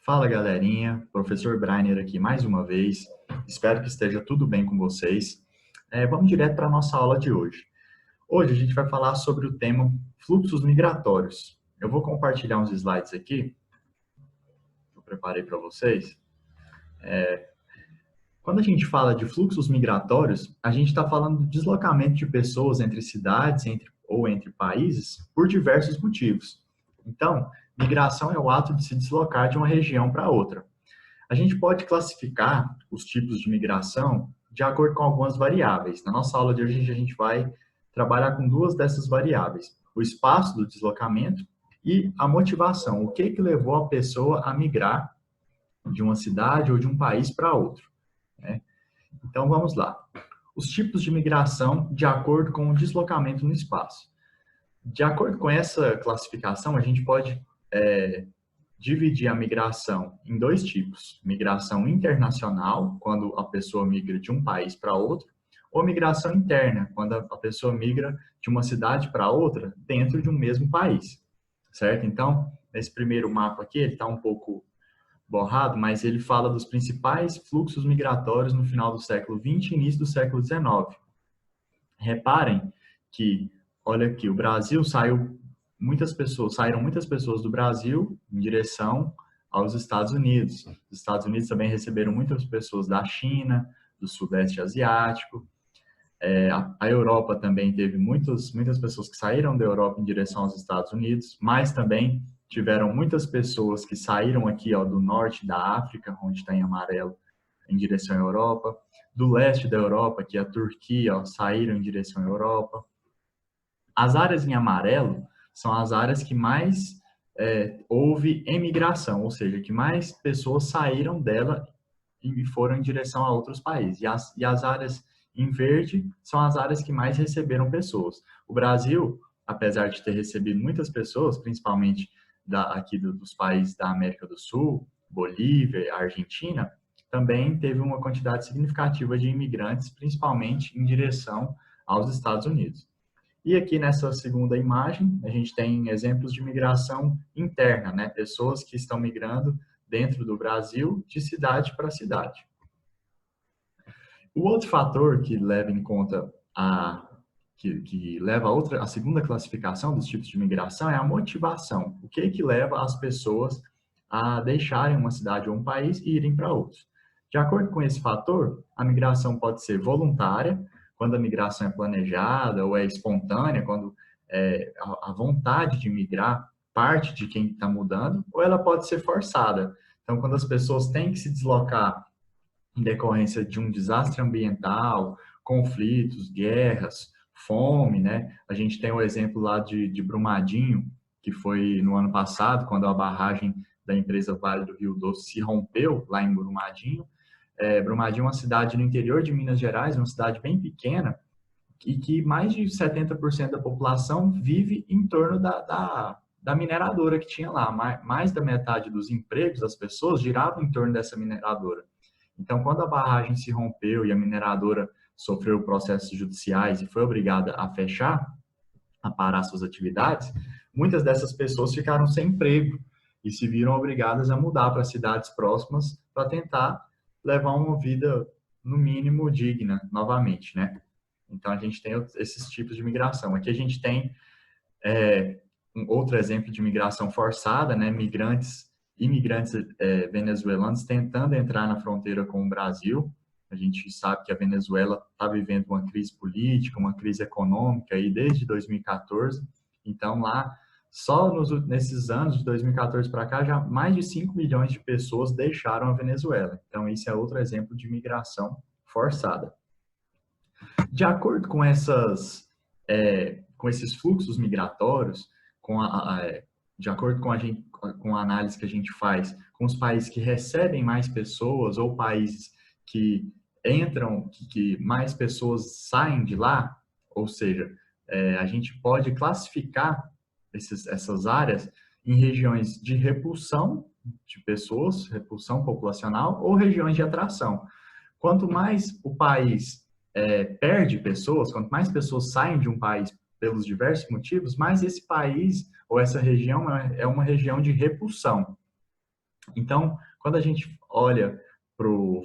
Fala galerinha, professor Brainer aqui mais uma vez. Espero que esteja tudo bem com vocês. Vamos direto para a nossa aula de hoje. Hoje a gente vai falar sobre o tema fluxos migratórios. Eu vou compartilhar uns slides aqui, que eu preparei para vocês. Quando a gente fala de fluxos migratórios, a gente está falando do deslocamento de pessoas entre cidades ou entre países por diversos motivos. Então, migração é o ato de se deslocar de uma região para outra. A gente pode classificar os tipos de migração de acordo com algumas variáveis. Na nossa aula de hoje, a gente vai trabalhar com duas dessas variáveis: o espaço do deslocamento e a motivação. O que levou a pessoa a migrar de uma cidade ou de um país para outro, né? Então, vamos lá. Os tipos de migração de acordo com o deslocamento no espaço. De acordo com essa classificação, a gente pode dividir a migração em dois tipos: migração internacional, quando a pessoa migra de um país para outro, ou migração interna, quando a pessoa migra de uma cidade para outra dentro de um mesmo país, certo? Então, nesse primeiro mapa aqui, ele está um pouco borrado, mas ele fala dos principais fluxos migratórios no final do século XX e início do século XIX. Reparem que, olha aqui, o Brasil saíram muitas pessoas do Brasil em direção aos Estados Unidos. Os Estados Unidos também receberam muitas pessoas da China, do Sudeste Asiático. A Europa também teve muitas pessoas que saíram da Europa em direção aos Estados Unidos, mas também tiveram muitas pessoas que saíram aqui, ó, do norte da África, onde está em amarelo, em direção à Europa. Do leste da Europa, que é a Turquia, ó, saíram em direção à Europa. As áreas em amarelo são as áreas que mais houve emigração, ou seja, que mais pessoas saíram dela e foram em direção a outros países. E as áreas em verde são as áreas que mais receberam pessoas. O Brasil, apesar de ter recebido muitas pessoas, principalmente aqui dos países da América do Sul, Bolívia, Argentina, também teve uma quantidade significativa de imigrantes, principalmente em direção aos Estados Unidos. E aqui nessa segunda imagem, a gente tem exemplos de migração interna, né? Pessoas que estão migrando dentro do Brasil de cidade para cidade. O outro fator que leva em conta que leva a segunda classificação dos tipos de migração é a motivação. O que leva as pessoas a deixarem uma cidade ou um país e irem para outros? De acordo com esse fator, a migração pode ser voluntária, quando a migração é planejada, ou é espontânea, quando a vontade de migrar parte de quem está mudando, ou ela pode ser forçada. Então, quando as pessoas têm que se deslocar em decorrência de um desastre ambiental, conflitos, guerras, fome, né? A gente tem o exemplo lá de Brumadinho, que foi no ano passado, quando a barragem da empresa Vale do Rio Doce se rompeu lá em Brumadinho. Brumadinho é uma cidade no interior de Minas Gerais, uma cidade bem pequena, e que mais de 70% da população vive em torno da mineradora que tinha lá. Mais da metade dos empregos das pessoas giravam em torno dessa mineradora. Então, quando a barragem se rompeu e a mineradora sofreu processos judiciais e foi obrigada a fechar, a parar suas atividades, muitas dessas pessoas ficaram sem emprego e se viram obrigadas a mudar para cidades próximas para tentar levar uma vida, no mínimo, digna, novamente, né? Então, a gente tem esses tipos de migração. Aqui a gente tem um outro exemplo de migração forçada, né? Imigrantes venezuelanos tentando entrar na fronteira com o Brasil. A gente sabe que a Venezuela está vivendo uma crise política, uma crise econômica aí desde 2014. Então, lá, só nesses anos de 2014 para cá, já mais de 5 milhões de pessoas deixaram a Venezuela. Então, isso é outro exemplo de migração forçada. De acordo com esses fluxos migratórios, de acordo com a análise que a gente faz, com os países que recebem mais pessoas ou países que entram, que mais pessoas saem de lá, ou seja, a gente pode classificar essas áreas em regiões de repulsão de pessoas, repulsão populacional, ou regiões de atração. Quanto mais o país perde pessoas, quanto mais pessoas saem de um país pelos diversos motivos, mais esse país ou essa região é uma região de repulsão. Então, quando a gente olha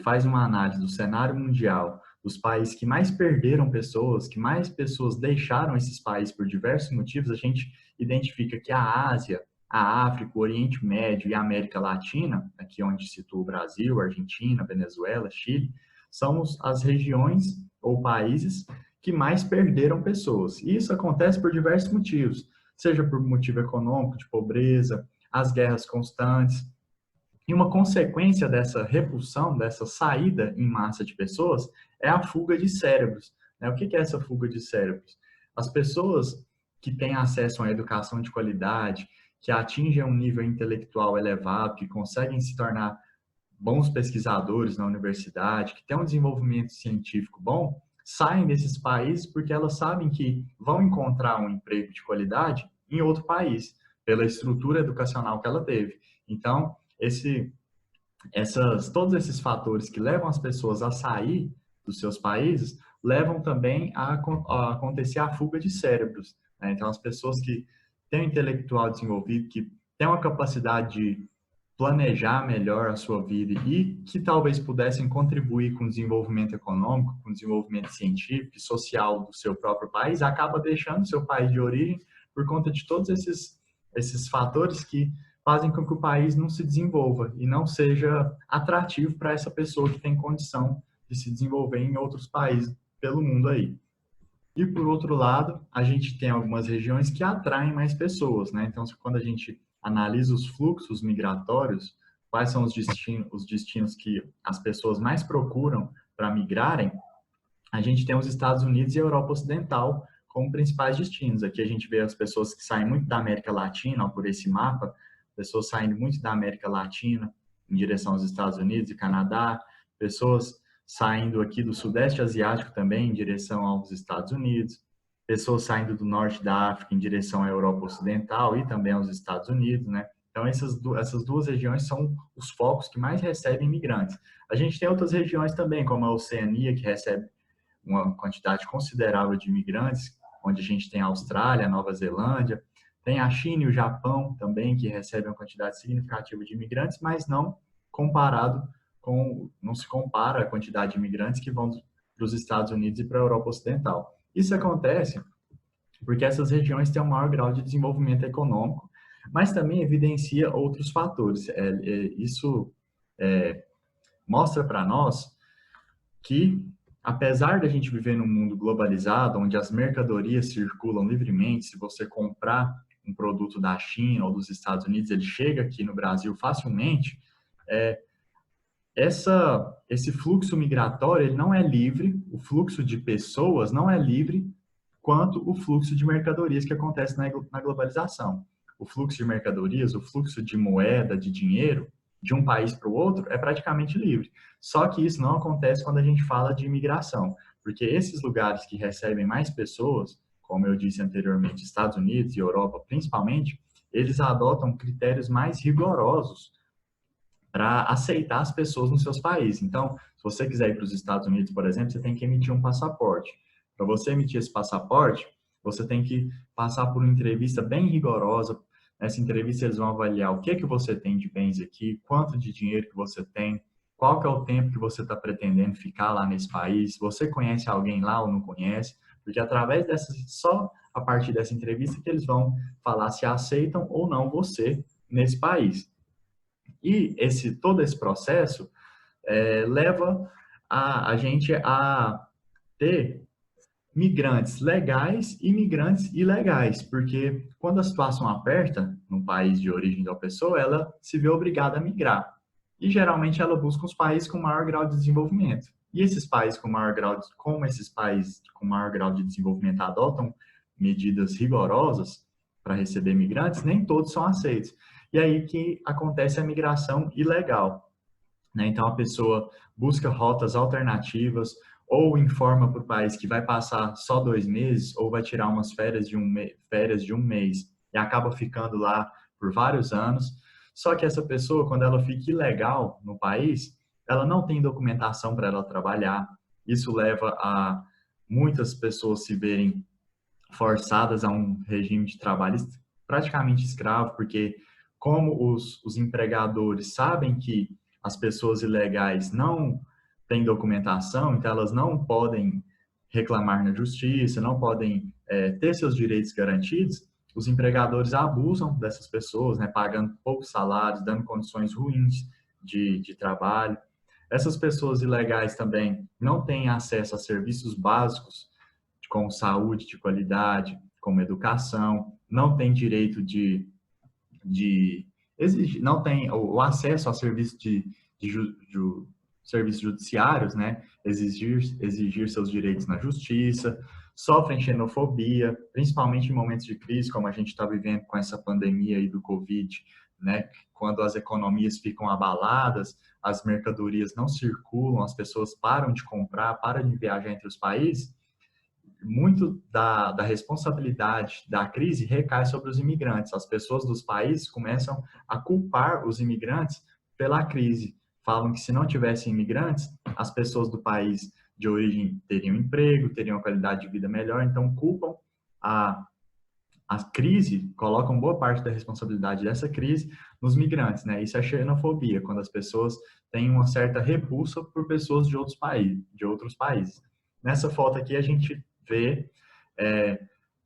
faz uma análise do cenário mundial, dos países que mais perderam pessoas, que mais pessoas deixaram esses países por diversos motivos, a gente identifica que a Ásia, a África, o Oriente Médio e a América Latina, aqui onde situa o Brasil, Argentina, Venezuela, Chile, são as regiões ou países que mais perderam pessoas. E isso acontece por diversos motivos, seja por motivo econômico, de pobreza, as guerras constantes. E uma consequência dessa repulsão, dessa saída em massa de pessoas, é a fuga de cérebros. Né? O que é essa fuga de cérebros? As pessoas que têm acesso a uma educação de qualidade, que atingem um nível intelectual elevado, que conseguem se tornar bons pesquisadores na universidade, que têm um desenvolvimento científico bom, saem desses países porque elas sabem que vão encontrar um emprego de qualidade em outro país, pela estrutura educacional que ela teve. Então, todos esses fatores que levam as pessoas a sair dos seus países levam também a acontecer a fuga de cérebros. Né? Então, as pessoas que têm um intelectual desenvolvido, que têm uma capacidade de planejar melhor a sua vida e que talvez pudessem contribuir com o desenvolvimento econômico, com o desenvolvimento científico e social do seu próprio país, acaba deixando o seu país de origem por conta de todos esses fatores que fazem com que o país não se desenvolva e não seja atrativo para essa pessoa que tem condição de se desenvolver em outros países pelo mundo aí. E por outro lado, a gente tem algumas regiões que atraem mais pessoas, né? Então, quando a gente analisa os fluxos migratórios, quais são os destinos que as pessoas mais procuram para migrarem, a gente tem os Estados Unidos e a Europa Ocidental como principais destinos. Aqui a gente vê as pessoas que saem muito da América Latina, ó, por esse mapa, pessoas saindo muito da América Latina em direção aos Estados Unidos e Canadá, pessoas saindo aqui do Sudeste Asiático também em direção aos Estados Unidos, pessoas saindo do Norte da África em direção à Europa Ocidental e também aos Estados Unidos, né? Então, essas duas regiões são os focos que mais recebem imigrantes. A gente tem outras regiões também, como a Oceania, que recebe uma quantidade considerável de imigrantes, onde a gente tem a Austrália, a Nova Zelândia, tem a China e o Japão também, que recebem uma quantidade significativa de imigrantes, mas não se compara a quantidade de imigrantes que vão para os Estados Unidos e para a Europa Ocidental. Isso acontece porque essas regiões têm um maior grau de desenvolvimento econômico, mas também evidencia outros fatores. Isso mostra para nós que, apesar da gente viver num mundo globalizado, onde as mercadorias circulam livremente, se você comprar um produto da China ou dos Estados Unidos, ele chega aqui no Brasil facilmente, esse fluxo migratório ele não é livre, o fluxo de pessoas não é livre quanto o fluxo de mercadorias que acontece na globalização. O fluxo de mercadorias, o fluxo de moeda, de dinheiro, de um país para o outro, é praticamente livre. Só que isso não acontece quando a gente fala de imigração, porque esses lugares que recebem mais pessoas, como eu disse anteriormente, Estados Unidos e Europa principalmente, eles adotam critérios mais rigorosos para aceitar as pessoas nos seus países. Então, se você quiser ir para os Estados Unidos, por exemplo, você tem que emitir um passaporte. Para você emitir esse passaporte, você tem que passar por uma entrevista bem rigorosa. Nessa entrevista, eles vão avaliar o que você tem de bens aqui, quanto de dinheiro que você tem, qual que é o tempo que você está pretendendo ficar lá nesse país, se você conhece alguém lá ou não conhece, porque só a partir dessa entrevista que eles vão falar se aceitam ou não você nesse país. E todo esse processo leva a gente a ter migrantes legais e migrantes ilegais, porque quando a situação aperta no país de origem da pessoa, ela se vê obrigada a migrar. E geralmente ela busca os países com maior grau de desenvolvimento. E esses países como esses países com maior grau de desenvolvimento adotam medidas rigorosas para receber migrantes, nem todos são aceitos. E aí que acontece a migração ilegal, né? Então a pessoa busca rotas alternativas ou informa para o país que vai passar só 2 meses ou vai tirar umas férias de um mês e acaba ficando lá por vários anos. Só que essa pessoa, quando ela fica ilegal no país, ela não tem documentação para ela trabalhar. Isso leva a muitas pessoas se verem forçadas a um regime de trabalho praticamente escravo, porque como os empregadores sabem que as pessoas ilegais não têm documentação, então elas não podem reclamar na justiça, não podem ter seus direitos garantidos, os empregadores abusam dessas pessoas, né, pagando poucos salários, dando condições ruins de trabalho. Essas pessoas ilegais também não têm acesso a serviços básicos, como saúde de qualidade, como educação, não têm direito de exigir, não tem o acesso a serviços serviços judiciários, né? Exigir seus direitos na justiça, sofrem xenofobia, principalmente em momentos de crise, como a gente está vivendo com essa pandemia aí do Covid, né? Quando as economias ficam abaladas, as mercadorias não circulam, as pessoas param de comprar, param de viajar entre os países, muito da responsabilidade da crise recai sobre os imigrantes. As pessoas dos países começam a culpar os imigrantes pela crise. Falam que se não tivessem imigrantes, as pessoas do país de origem teriam emprego, teriam uma qualidade de vida melhor, então culpam a, a crise, colocam boa parte da responsabilidade dessa crise nos migrantes, né? Isso é xenofobia, quando as pessoas têm uma certa repulsa por pessoas de outros países. Nessa foto aqui a gente vê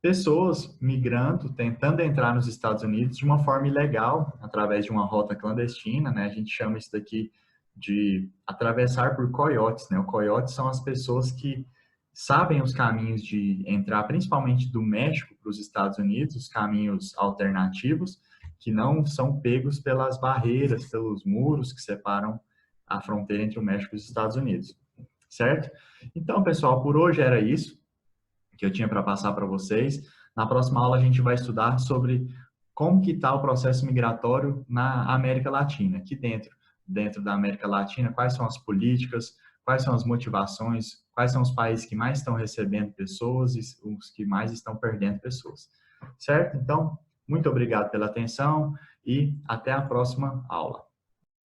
pessoas migrando, tentando entrar nos Estados Unidos de uma forma ilegal, através de uma rota clandestina, né? A gente chama isso daqui de atravessar por coiotes, né? Os coiotes são as pessoas que sabem os caminhos de entrar, principalmente do México para os Estados Unidos, os caminhos alternativos, que não são pegos pelas barreiras, pelos muros que separam a fronteira entre o México e os Estados Unidos, certo? Então, pessoal, por hoje era isso que eu tinha para passar para vocês. Na próxima aula a gente vai estudar sobre como que está o processo migratório na América Latina, aqui dentro da América Latina, quais são as políticas, quais são as motivações, quais são os países que mais estão recebendo pessoas e os que mais estão perdendo pessoas. Certo? Então, muito obrigado pela atenção e até a próxima aula.